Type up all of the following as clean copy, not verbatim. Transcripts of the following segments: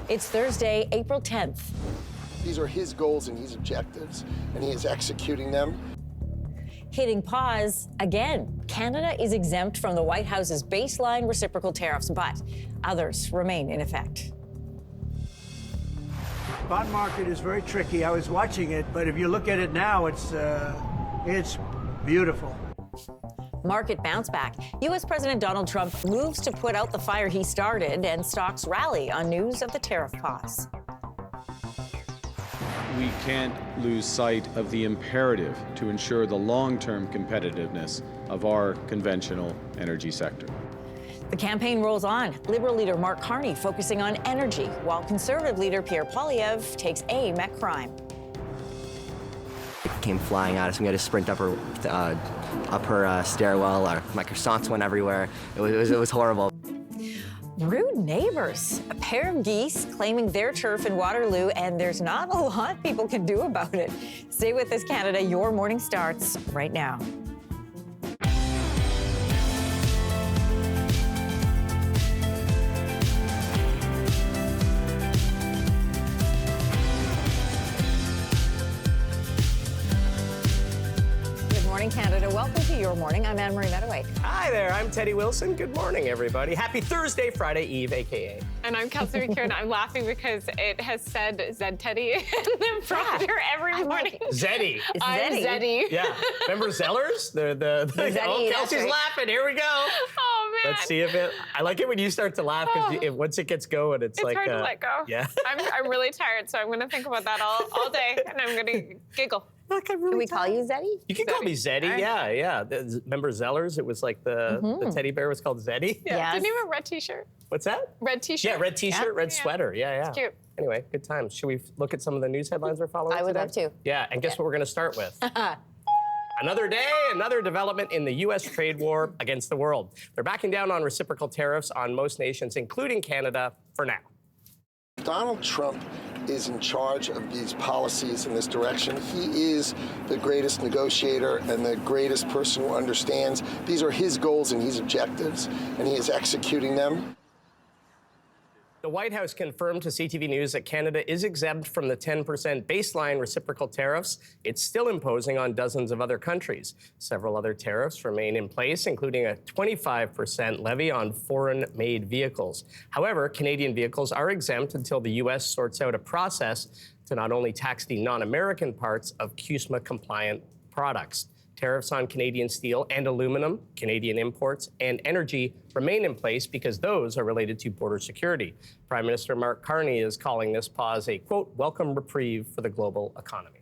It's Thursday, April 10th. These are his goals and his objectives, and he is executing them. Hitting pause again. Canada is exempt from the White House's baseline reciprocal tariffs, but others remain in effect. Bond market is very tricky. I was watching it, but if you look at it now, it's beautiful. Market bounce back. U.S. President Donald Trump moves to put out the fire he started, and stocks rally on news of the tariff pause. We can't lose sight of the imperative to ensure the long-term competitiveness of our conventional energy sector. The campaign rolls on. Liberal leader Mark Carney focusing on energy, while Conservative leader Pierre Poilievre takes aim at crime. It came flying at us. We had to sprint up her stairwell. Our croissants went everywhere. It was horrible. Rude neighbors. A pair of geese claiming their turf in Waterloo, and there's not a lot people can do about it. Stay with us, Canada. Your morning starts right now. Canada. Welcome to Your Morning. I'm Anne-Marie Mediwake. Hi there. I'm Teddy Wilson. Good morning, everybody. Happy Thursday, Friday Eve, a.k.a. And I'm Kelsey McEwen. I'm laughing because it has said Zed Teddy in the prompter every morning. Zeddy. I'm Zeddy. Yeah. Remember Zellers? Zeddy, Kelsey's laughing. Here we go. Oh, man. Let's see if it... I like it when you start to laugh because once it gets going, it's like... It's hard to let go. Yeah. I'm really tired, so I'm going to think about that all day, and I'm going to giggle. Can we call you Zeddy? You can call me Zeddy, Right. yeah. Remember Zellers? It was like the teddy bear was called Zeddy. Yeah. Yes. Didn't you have a red T-shirt? What's that? Red T-shirt. Yeah, red T-shirt, red sweater. Yeah. It's cute. Anyway, good times. Should we look at some of the news headlines we're following I would today? love to. Yeah, and guess what we're going to start with? Another day, another development in the U.S. trade war against the world. They're backing down on reciprocal tariffs on most nations, including Canada, for now. Donald Trump is in charge of these policies in this direction. He is the greatest negotiator and the greatest person who understands these are his goals and his objectives, and he is executing them. The White House confirmed to CTV News that Canada is exempt from the 10% baseline reciprocal tariffs it's still imposing on dozens of other countries. Several other tariffs remain in place, including a 25% levy on foreign-made vehicles. However, Canadian vehicles are exempt until the U.S. sorts out a process to not only tax the non-American parts of CUSMA-compliant products. Tariffs on Canadian steel and aluminum, Canadian imports, and energy remain in place because those are related to border security. Prime Minister Mark Carney is calling this pause a, quote, welcome reprieve for the global economy.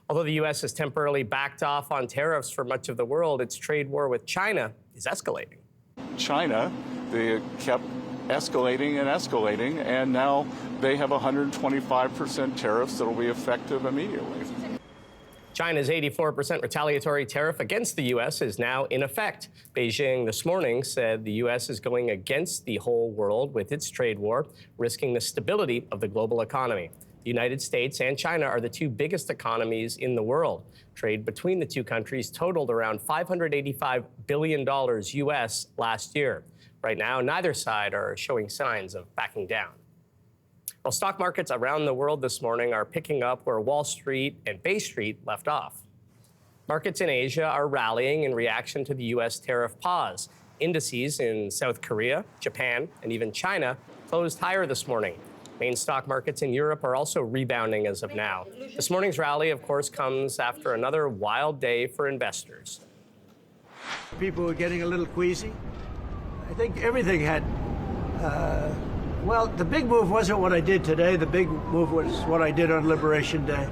Although the U.S. has temporarily backed off on tariffs for much of the world, its trade war with China is escalating. China, they kept escalating, and now they have 125% tariffs that will be effective immediately. China's 84% retaliatory tariff against the U.S. is now in effect. Beijing this morning said the U.S. is going against the whole world with its trade war, risking the stability of the global economy. The United States and China are the two biggest economies in the world. Trade between the two countries totaled around $585 billion U.S. last year. Right now, neither side are showing signs of backing down. Well, stock markets around the world this morning are picking up where Wall Street and Bay Street left off. Markets in Asia are rallying in reaction to the U.S. tariff pause. Indices in South Korea, Japan, and even China closed higher this morning. Main stock markets in Europe are also rebounding as of now. This morning's rally, of course, comes after another wild day for investors. People were getting a little queasy. I think everything had... Well, the big move wasn't what I did today. The big move was what I did on Liberation Day.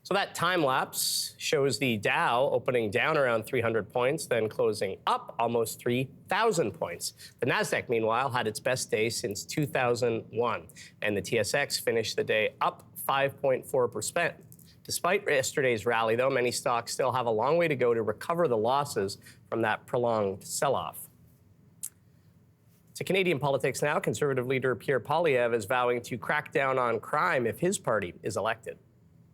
So that time lapse shows the Dow opening down around 300 points, then closing up almost 3,000 points. The Nasdaq, meanwhile, had its best day since 2001, and the TSX finished the day up 5.4%. Despite yesterday's rally, though, many stocks still have a long way to go to recover the losses from that prolonged sell-off. To Canadian politics now, Conservative leader Pierre Poilievre is vowing to crack down on crime if his party is elected.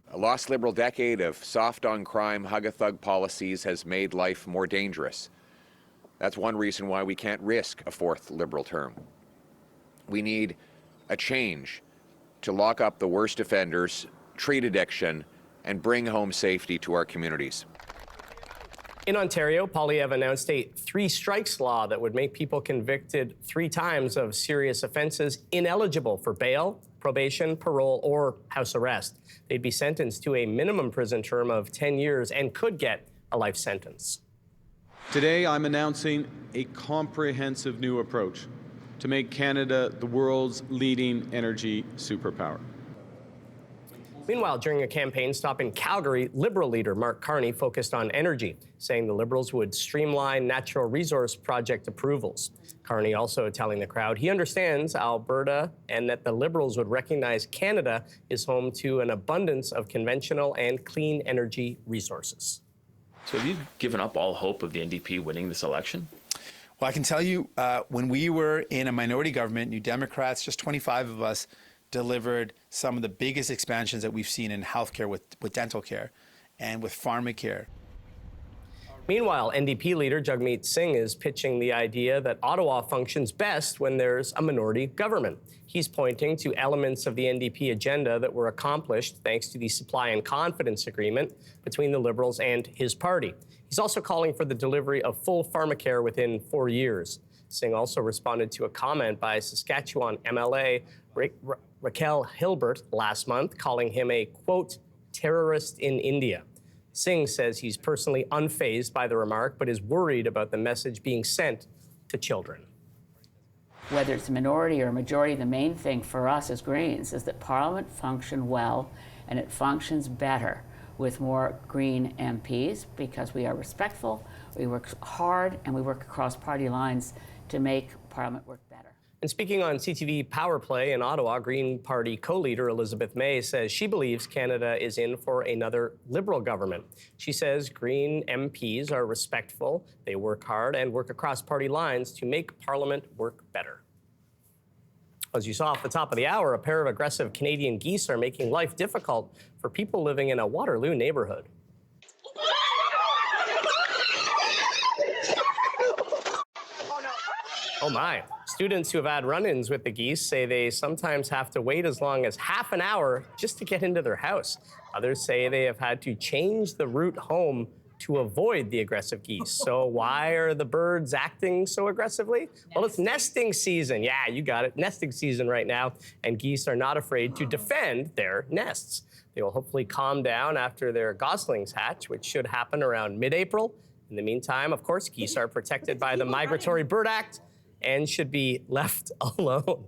A lost Liberal decade of soft-on-crime, hug-a-thug policies has made life more dangerous. That's one reason why we can't risk a fourth Liberal term. We need a change to lock up the worst offenders, treat addiction, and bring home safety to our communities. In Ontario, Poilievre announced a 3 strikes law that would make people convicted 3 times of serious offenses ineligible for bail, probation, parole, or house arrest. They'd be sentenced to a minimum prison term of 10 years and could get a life sentence. Today, I'm announcing a comprehensive new approach to make Canada the world's leading energy superpower. Meanwhile, during a campaign stop in Calgary, Liberal leader Mark Carney focused on energy, saying the Liberals would streamline natural resource project approvals. Carney also telling the crowd he understands Alberta and that the Liberals would recognize Canada is home to an abundance of conventional and clean energy resources. So have you given up all hope of the NDP winning this election? Well, I can tell you, when we were in a minority government, New Democrats, just 25 of us, delivered some of the biggest expansions that we've seen in healthcare with dental care and with pharmacare. Meanwhile, NDP leader Jagmeet Singh is pitching the idea that Ottawa functions best when there's a minority government. He's pointing to elements of the NDP agenda that were accomplished thanks to the supply and confidence agreement between the Liberals and his party. He's also calling for the delivery of full pharmacare within 4 years. Singh also responded to a comment by Saskatchewan MLA Raquel Hilbert last month, calling him a, quote, terrorist in India. Singh says he's personally unfazed by the remark, but is worried about the message being sent to children. Whether it's a minority or a majority, the main thing for us as Greens is that Parliament function well, and it functions better with more Green MPs because we are respectful, we work hard, and we work across party lines to make Parliament work better. And speaking on CTV Power Play in Ottawa, Green Party co-leader Elizabeth May says she believes Canada is in for another Liberal government. She says Green MPs are respectful, they work hard, and work across party lines to make Parliament work better. As you saw off the top of the hour, a pair of aggressive Canadian geese are making life difficult for people living in a Waterloo neighborhood. Oh my. Students who have had run-ins with the geese say they sometimes have to wait as long as half an hour just to get into their house. Others say they have had to change the route home to avoid the aggressive geese. So why are the birds acting so aggressively? Well, it's nesting season. Yeah, you got it. Nesting season right now, and geese are not afraid to defend their nests. They will hopefully calm down after their goslings hatch, which should happen around mid-April. In the meantime, of course, geese are protected by the Migratory Bird Act and should be left alone.